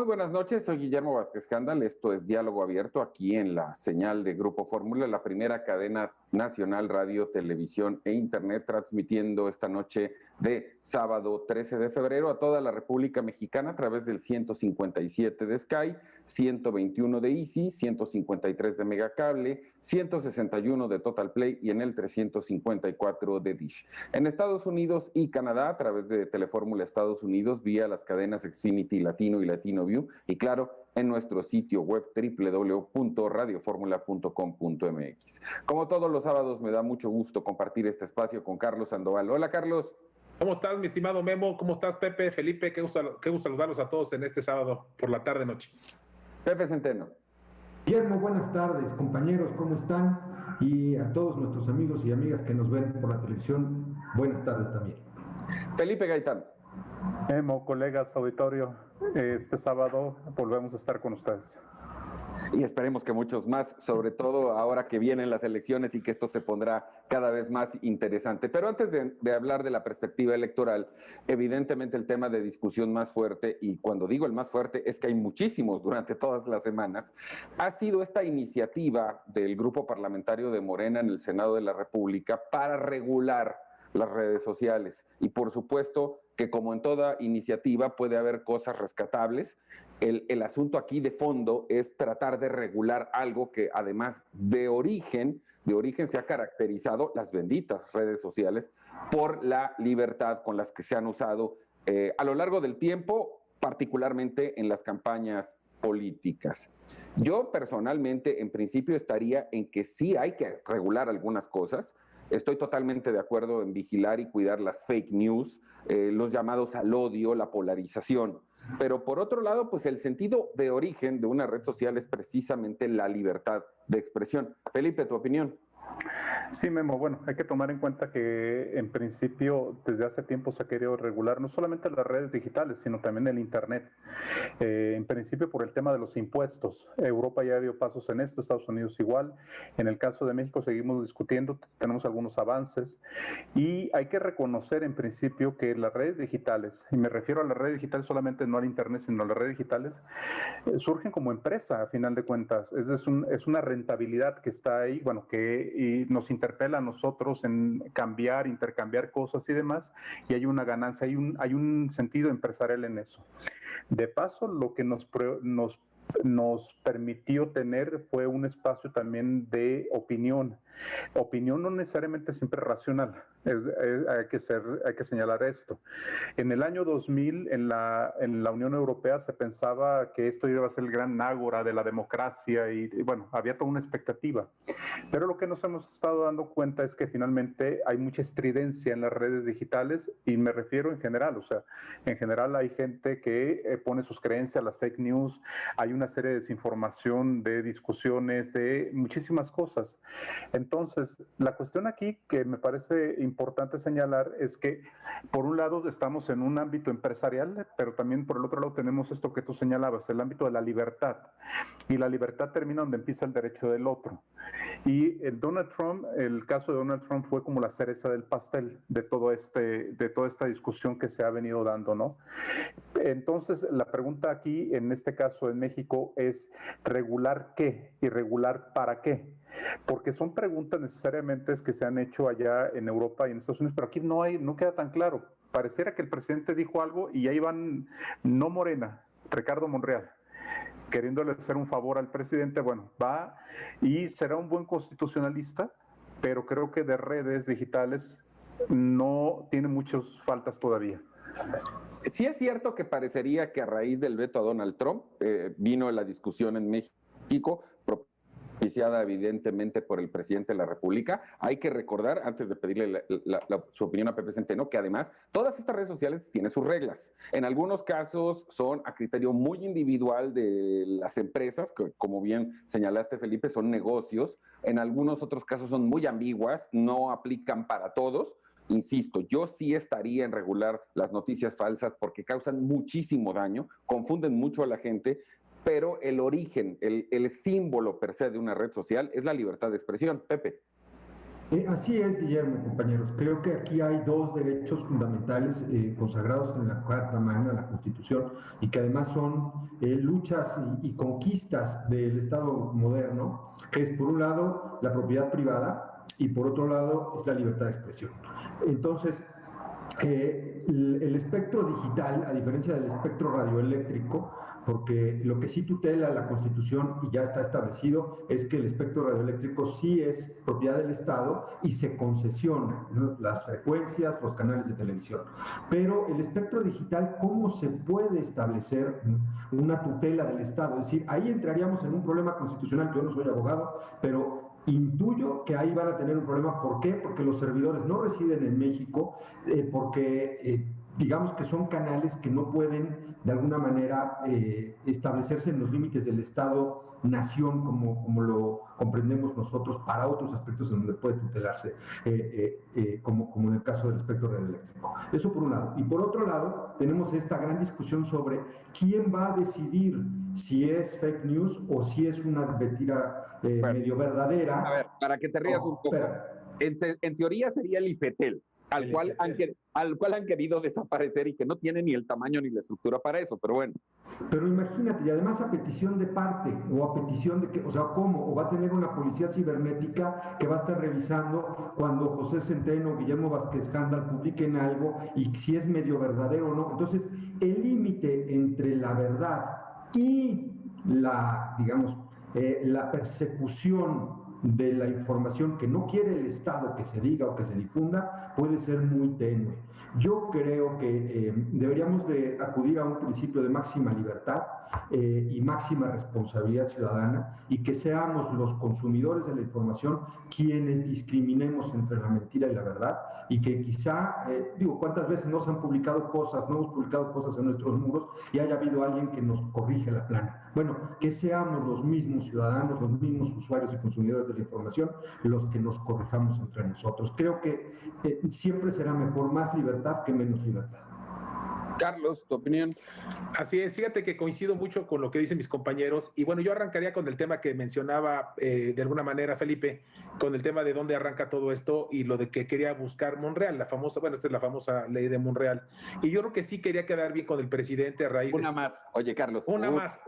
Muy buenas noches, soy Guillermo Vázquez Handal, esto es Diálogo Abierto aquí en la señal de Grupo Fórmula, la primera cadena nacional, radio, televisión e internet, transmitiendo esta noche de sábado 13 de febrero a toda la República Mexicana a través del 157 de Sky, 121 de Easy, 153 de Megacable, 161 de Total Play y en el 354 de Dish. En Estados Unidos y Canadá a través de Telefórmula Estados Unidos vía las cadenas Xfinity Latino y Latino View y claro, en nuestro sitio web www.radioformula.com.mx. Como todos los sábados me da mucho gusto compartir este espacio con Carlos Sandoval. Hola Carlos. ¿Cómo estás, mi estimado Memo? ¿Cómo estás, Pepe, Felipe? Qué gusto saludarlos a todos en este sábado por la tarde-noche. Pepe Centeno. Guillermo, buenas tardes, compañeros, ¿cómo están? Y a todos nuestros amigos y amigas que nos ven por la televisión, buenas tardes también. Felipe Gaitán. Memo, colegas, auditorio, este sábado volvemos a estar con ustedes. Y esperemos que muchos más, sobre todo ahora que vienen las elecciones y que esto se pondrá cada vez más interesante. Pero antes de hablar de la perspectiva electoral, evidentemente el tema de discusión más fuerte, y cuando digo el más fuerte es que hay muchísimos durante todas las semanas, ha sido esta iniciativa del Grupo Parlamentario de Morena en el Senado de la República para regular las redes sociales. Y por supuesto que como en toda iniciativa puede haber cosas rescatables. El asunto aquí de fondo es tratar de regular algo que además de origen se ha caracterizado, las benditas redes sociales, por la libertad con las que se han usado a lo largo del tiempo, particularmente en las campañas políticas. Yo personalmente, en principio, estaría en que sí hay que regular algunas cosas. Estoy totalmente de acuerdo en vigilar y cuidar las fake news, los llamados al odio, la polarización. Pero por otro lado, pues el sentido de origen de una red social es precisamente la libertad de expresión. Felipe, ¿tu opinión? Sí, Memo, bueno, hay que tomar en cuenta que en principio desde hace tiempo se ha querido regular no solamente las redes digitales, sino también el Internet. En principio por el tema de los impuestos. Europa ya dio pasos en esto, Estados Unidos igual. En el caso de México seguimos discutiendo, tenemos algunos avances y hay que reconocer en principio que las redes digitales, y me refiero a las redes digitales solamente no al Internet, sino a las redes digitales, surgen como empresa a final de cuentas. Es una rentabilidad que está ahí, bueno, que nos interpela a nosotros en cambiar, intercambiar cosas y demás, y hay una ganancia, hay un sentido empresarial en eso. De paso, lo que nos permitió tener fue un espacio también de opinión no necesariamente siempre racional. Hay que señalar esto. En el año 2000, en la Unión Europea se pensaba que esto iba a ser el gran ágora de la democracia y bueno, había toda una expectativa. Pero lo que nos hemos estado dando cuenta es que finalmente hay mucha estridencia en las redes digitales y me refiero en general, o sea, en general hay gente que pone sus creencias, las fake news, hay una serie de desinformación, de discusiones, de muchísimas cosas. Entonces, la cuestión aquí que me parece importante señalar es que, por un lado, estamos en un ámbito empresarial, pero también por el otro lado tenemos esto que tú señalabas, el ámbito de la libertad. Y la libertad termina donde empieza el derecho del otro. Y el caso de Donald Trump fue como la cereza del pastel de toda esta discusión que se ha venido dando, ¿no? Entonces, la pregunta aquí, en este caso en México, es ¿regular qué y regular para qué? Porque son preguntas necesariamente que se han hecho allá en Europa y en Estados Unidos, pero aquí no queda tan claro. Pareciera que el presidente dijo algo y ahí van, no Morena, Ricardo Monreal, queriéndole hacer un favor al presidente, bueno, va y será un buen constitucionalista, pero creo que de redes digitales no tiene muchas faltas todavía. Sí es cierto que parecería que a raíz del veto a Donald Trump vino la discusión en México, propiciada evidentemente por el presidente de la República. Hay que recordar, antes de pedirle su opinión a Pepe Centeno, que además todas estas redes sociales tienen sus reglas. En algunos casos son a criterio muy individual de las empresas, que como bien señalaste, Felipe, son negocios. En algunos otros casos son muy ambiguas, no aplican para todos. Insisto, yo sí estaría en regular las noticias falsas porque causan muchísimo daño, confunden mucho a la gente, pero el origen, el símbolo per se de una red social es la libertad de expresión. Pepe. Así es, Guillermo, compañeros. Creo que aquí hay dos derechos fundamentales consagrados en la Carta Magna, la Constitución, y que además son luchas y conquistas del Estado moderno, que es por un lado la propiedad privada y por otro lado es la libertad de expresión. Entonces, el espectro digital, a diferencia del espectro radioeléctrico, porque lo que sí tutela la Constitución y ya está establecido es que el espectro radioeléctrico sí es propiedad del Estado y se concesiona, ¿no?, las frecuencias, los canales de televisión. Pero el espectro digital, ¿cómo se puede establecer una tutela del Estado? Es decir, ahí entraríamos en un problema constitucional, que yo no soy abogado, pero intuyo que ahí van a tener un problema. ¿Por qué? Porque los servidores no residen en México, porque digamos que son canales que no pueden de alguna manera establecerse en los límites del Estado-nación como lo comprendemos nosotros para otros aspectos en donde puede tutelarse, como en el caso del espectro radioeléctrico. Eso por un lado. Y por otro lado, tenemos esta gran discusión sobre quién va a decidir si es fake news o si es una mentira medio verdadera. A ver, para que te rías un poco. En teoría sería el IFETEL, al cual han querido desaparecer y que no tiene ni el tamaño ni la estructura para eso, pero bueno. Pero imagínate, y además a petición de parte, o a petición de que, o sea, ¿cómo? O va a tener una policía cibernética que va a estar revisando cuando José Centeno o Guillermo Vázquez Handal publiquen algo y si es medio verdadero o no. Entonces, el límite entre la verdad y la, digamos, la persecución de la información que no quiere el Estado que se diga o que se difunda puede ser muy tenue. Yo creo que deberíamos de acudir a un principio de máxima libertad y máxima responsabilidad ciudadana, y que seamos los consumidores de la información quienes discriminemos entre la mentira y la verdad, y que quizá, ¿cuántas veces nos han publicado cosas, no hemos publicado cosas en nuestros muros y haya habido alguien que nos corrige la plana? Bueno, que seamos los mismos ciudadanos, los mismos usuarios y consumidores de la información los que nos corrijamos entre nosotros. Creo que siempre será mejor más libertad que menos libertad. Carlos, ¿tu opinión? Así es, fíjate que coincido mucho con lo que dicen mis compañeros, y bueno, yo arrancaría con el tema que mencionaba de alguna manera Felipe, con el tema de dónde arranca todo esto y lo de que quería buscar Monreal, la famosa, bueno, esta es la famosa ley de Monreal, y yo creo que sí quería quedar bien con el presidente a raíz Una más, oye Carlos. Una más,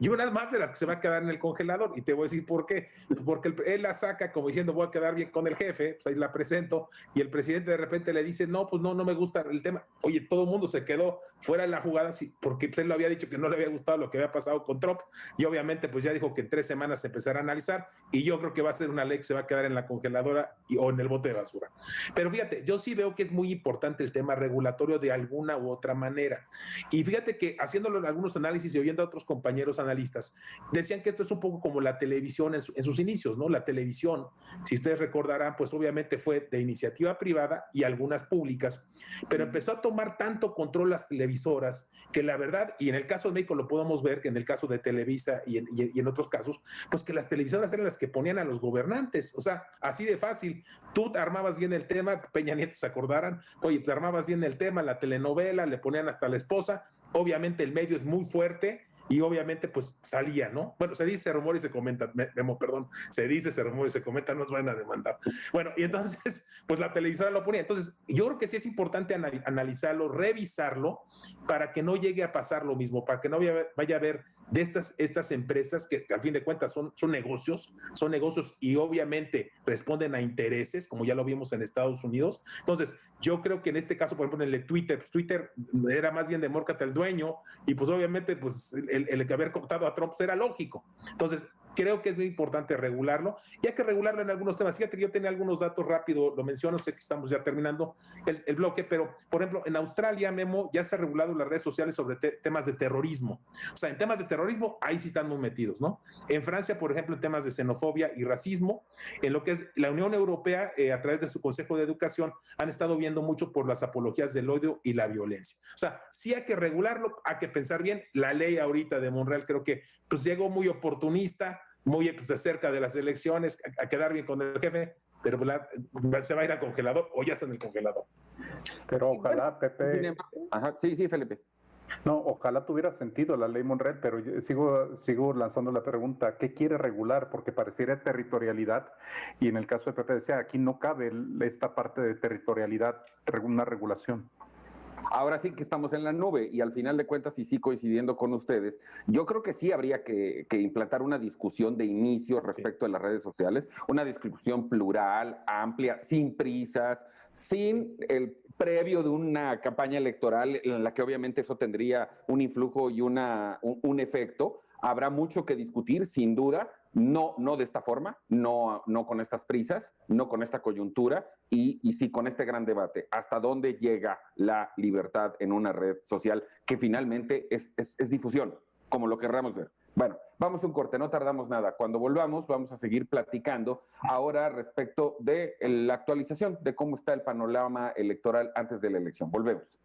y una más de las que se va a quedar en el congelador, y te voy a decir por qué, porque él la saca como diciendo voy a quedar bien con el jefe, pues ahí la presento, y el presidente de repente le dice no, pues no me gusta el tema. Oye, todo el mundo se quedó fuera de la jugada porque pues él lo había dicho que no le había gustado lo que había pasado con Trump, y obviamente pues ya dijo que en 3 semanas se empezará a analizar, y yo creo que va a ser una ley que se va a quedar en la congeladora o en el bote de basura. Pero fíjate, yo sí veo que es muy importante el tema regulatorio de alguna u otra manera, y fíjate que haciéndolo en algunos análisis y oyendo a otros compañeros analistas, decían que esto es un poco como la televisión en sus inicios, ¿no? La televisión, si ustedes recordarán, pues obviamente fue de iniciativa privada y algunas públicas, pero empezó a tomar tanto control las televisoras que la verdad, y en el caso de México lo podemos ver, que en el caso de Televisa y en otros casos, pues que las televisoras eran las que ponían a los gobernantes, o sea, así de fácil. Tú armabas bien el tema, Peña Nieto se acordarán, oye, te armabas bien el tema, la telenovela, le ponían hasta la esposa, obviamente el medio es muy fuerte, y obviamente pues salía, ¿no? Bueno, se dice, se rumora y se comenta, se dice, se rumora y se comenta, nos van a demandar. Bueno, y entonces pues la televisora lo ponía. Entonces yo creo que sí es importante analizarlo, revisarlo, para que no llegue a pasar lo mismo, para que no vaya a haber de estas empresas que al fin de cuentas son negocios y obviamente responden a intereses, como ya lo vimos en Estados Unidos. Entonces yo creo que en este caso, por ejemplo, en el de Twitter, pues Twitter era más bien de mórcate al dueño, y pues obviamente pues el haber cooptado a Trump era lógico. Entonces creo que es muy importante regularlo, y hay que regularlo en algunos temas. Fíjate que yo tenía algunos datos rápido, lo menciono, sé que estamos ya terminando el bloque, pero por ejemplo en Australia, Memo, ya se ha regulado las redes sociales sobre temas de terrorismo. O sea, en temas de terrorismo ahí sí están muy metidos, ¿no? En Francia, por ejemplo, en temas de xenofobia y racismo, en lo que es la Unión Europea, a través de su Consejo de Educación, han estado viendo mucho por las apologías del odio y la violencia. O sea, sí hay que regularlo, hay que pensar bien. La ley ahorita de Monreal creo que pues llegó muy oportunista, muy pues, cerca de las elecciones, a quedar bien con el jefe, pero se va a ir al congelador o ya está en el congelador. Pero ojalá, Pepe. Ajá, sí, Felipe. No, ojalá tuviera sentido la ley Monreal, pero yo sigo lanzando la pregunta, ¿qué quiere regular? Porque pareciera territorialidad, y en el caso de Pepe decía, aquí no cabe esta parte de territorialidad, una regulación. Ahora sí que estamos en la nube y al final de cuentas, y sí coincidiendo con ustedes, yo creo que sí habría que implantar una discusión de inicio respecto de las redes sociales, una discusión plural, amplia, sin prisas, sin el previo de una campaña electoral en la que obviamente eso tendría un influjo y un efecto. Habrá mucho que discutir, sin duda, no de esta forma, no con estas prisas, no con esta coyuntura y sí con este gran debate. ¿Hasta dónde llega la libertad en una red social que finalmente es difusión, como lo querramos ver? Bueno, vamos a un corte, no tardamos nada. Cuando volvamos vamos a seguir platicando ahora respecto de la actualización de cómo está el panorama electoral antes de la elección. Volvemos.